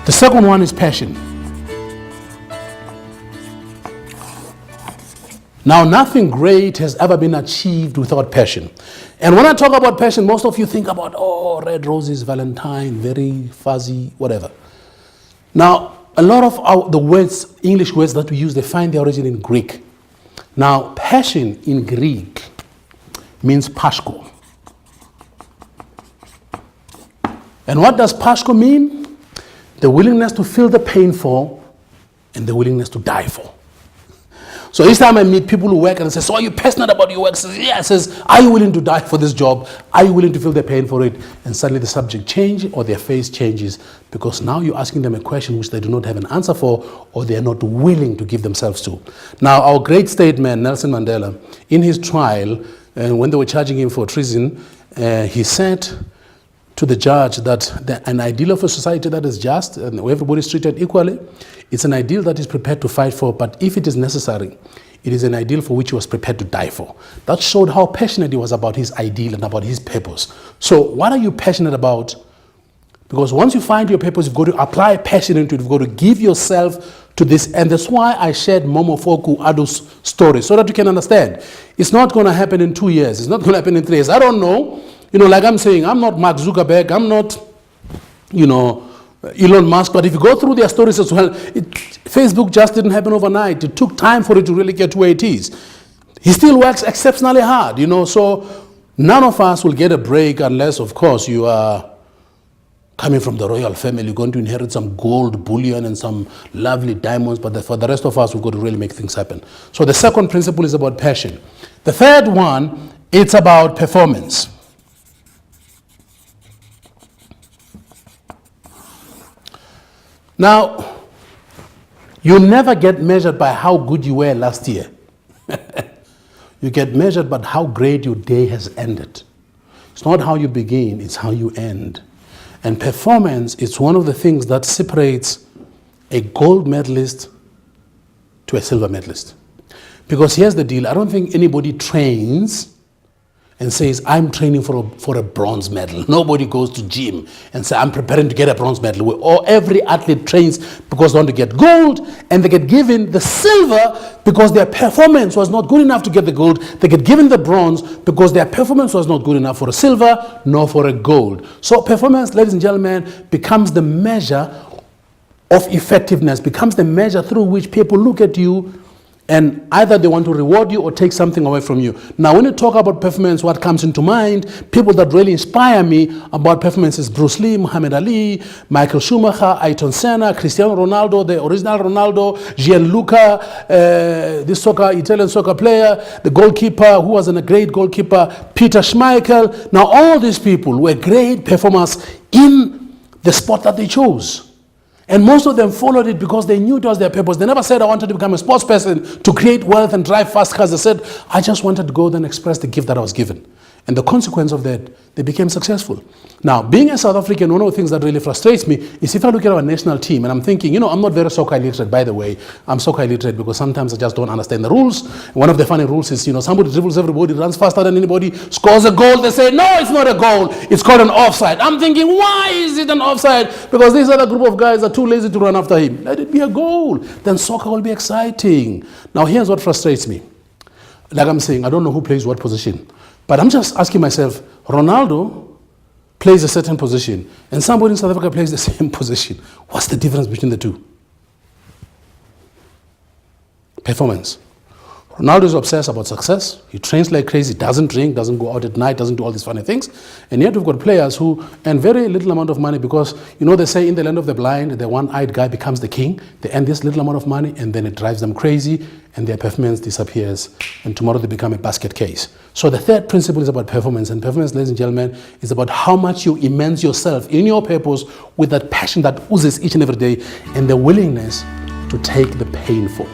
The second one is passion. Now, nothing great has ever been achieved without passion. And when I talk about passion, most of you think about, oh, red roses, Valentine, very fuzzy, whatever. Now, a lot of the words, English words that we use, they find their origin in Greek. Now, passion in Greek means pascho. And what does pascho mean? The willingness to feel the pain for and the willingness to die for. So each time I meet people who work and I say, so are you passionate about your work? I say, yeah. I says, are you willing to die for this job? Are you willing to feel the pain for it? And suddenly the subject changes or their face changes because now you're asking them a question which they do not have an answer for or they are not willing to give themselves to. Now, our great statesman, Nelson Mandela, in his trial, when they were charging him for treason, he said to the judge that an ideal of a society that is just and where everybody is treated equally, it's an ideal that is prepared to fight for, but if it is necessary, it is an ideal for which he was prepared to die for. That showed how passionate he was about his ideal and about his purpose. So what are you passionate about? Because once you find your purpose, you've got to apply passion into it. You've got to give yourself to this. And that's why I shared Momofoku Ado's story, so that you can understand. It's not going to happen in 2 years. It's not going to happen in 3 years. I don't know. You know, like I'm saying, I'm not Mark Zuckerberg. I'm not, Elon Musk. But if you go through their stories as well, Facebook just didn't happen overnight. It took time for it to really get to where it is. He still works exceptionally hard, so none of us will get a break unless, of course, you are coming from the royal family. You're going to inherit some gold bullion and some lovely diamonds, but for the rest of us, we've got to really make things happen. So the second principle is about passion. The third one, it's about performance. Now, you never get measured by how good you were last year. You get measured by how great your day has ended. It's not how you begin, it's how you end. And performance is one of the things that separates a gold medalist to a silver medalist. Because here's the deal, I don't think anybody trains and says, I'm training for a bronze medal. Nobody goes to gym and says, I'm preparing to get a bronze medal. Or every athlete trains because they want to get gold, and they get given the silver because their performance was not good enough to get the gold. They get given the bronze because their performance was not good enough for a silver nor for a gold. So performance, ladies and gentlemen, becomes the measure of effectiveness, becomes the measure through which people look at you and either they want to reward you or take something away from you. Now, when you talk about performance, what comes into mind, people that really inspire me about performance is Bruce Lee, Muhammad Ali, Michael Schumacher, Ayrton Senna, Cristiano Ronaldo, the original Ronaldo, Gianluca, this Italian soccer player, the goalkeeper, who was a great goalkeeper, Peter Schmeichel. Now, all these people were great performers in the sport that they chose. And most of them followed it because they knew it was their purpose. They never said, I wanted to become a sports person to create wealth and drive fast cars. They said, I just wanted to go there and express the gift that I was given. And the consequence of that, they became successful. Now, being a South African, one of the things that really frustrates me is if I look at our national team and I'm thinking, I'm not very soccer illiterate, by the way. I'm soccer illiterate because sometimes I just don't understand the rules. One of the funny rules is, somebody dribbles everybody, runs faster than anybody, scores a goal. They say, no, it's not a goal. It's called an offside. I'm thinking, why is it an offside? Because this other group of guys are too lazy to run after him. Let it be a goal. Then soccer will be exciting. Now, here's what frustrates me. Like I'm saying, I don't know who plays what position. But I'm just asking myself, Ronaldo plays a certain position, and somebody in South Africa plays the same position. What's the difference between the two? Performance. Ronaldo is obsessed about success. He trains like crazy, doesn't drink, doesn't go out at night, doesn't do all these funny things. And yet we've got players who earn very little amount of money because, they say in the land of the blind, the one-eyed guy becomes the king. They earn this little amount of money and then it drives them crazy and their performance disappears. And tomorrow they become a basket case. So the third principle is about performance. And performance, ladies and gentlemen, is about how much you immerse yourself in your purpose with that passion that oozes each and every day and the willingness to take the painful.